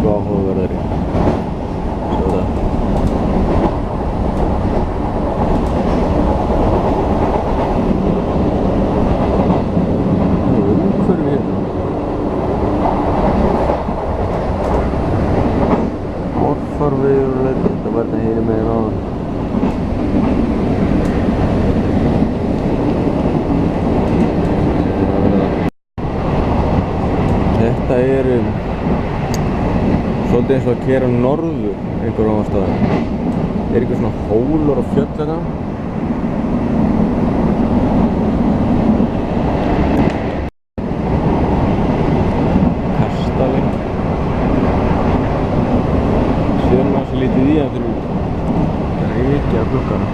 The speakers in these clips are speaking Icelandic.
miklu áhugaverðari. Sjá það. Umhverfi hérna. Árfarvegur, þetta var þetta hinum megin áðan. Þetta er svolítið eins og að keyra norður einhverjum ástæðum. Er eitthvað svona hólur og fjöll hérna. Kastali. Sér maður svo lítið í hann fyrir út. Það er ekki af gluggana.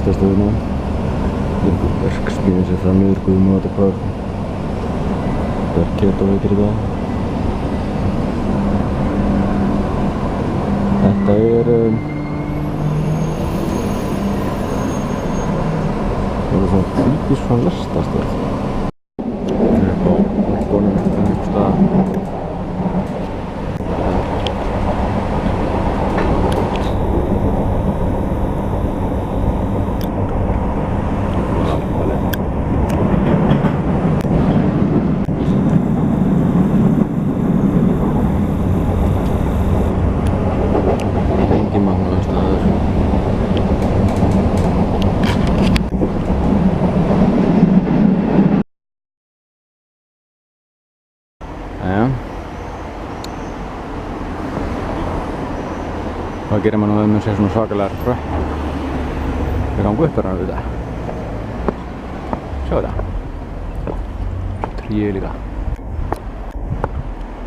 Stöðuna. Einhver verksmiðja sem fram yfir Guðmundar Bergketo heitir þetta. Þetta er svona típisk svona lestastöð. Það er upp á balkonum einhvers staðar. Hvað gerir maður ef maður sér svona svakalega tröpp? Við ganga upp hérna við það. Sjá þetta. Tríu líka.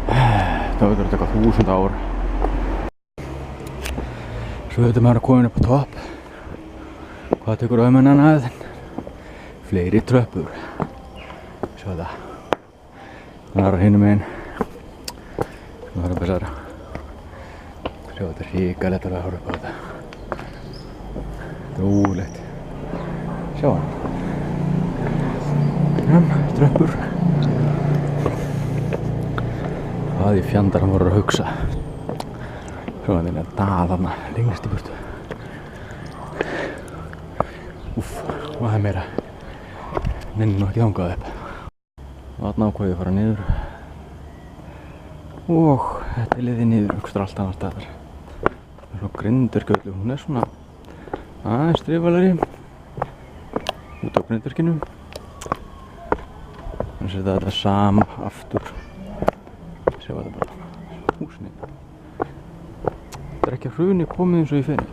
Það verður að taka 1000 ár. Svo þetta maður komin upp á topp. Hvað tekur auðmennan hæðin? Fleiri tröppur. Sjá þetta. Það er hinum megin. Það er þessar. Sjá, þetta er hrikalegt að horfa upp á þetta. Þetta er ógurlegt. Sjá hann. Tröppur. Hvað í fjandar hann voru að hugsa. Sjá hann er að dala þarna lengst í burtu. Úff, og það er meira. Nenni nú ekki þangað upp. Þarna ákvað ég að fara niður. Og þetta er liðið niður aukstur allt annar staðar. Það er svona grindverkjöllu, hún er svona aðeins strifalegri út á grindverkinu. Þannig að þetta er sama aftur. Sjá þetta bara, húsnið. Þetta er ekki að hruni komið eins og í fyrir.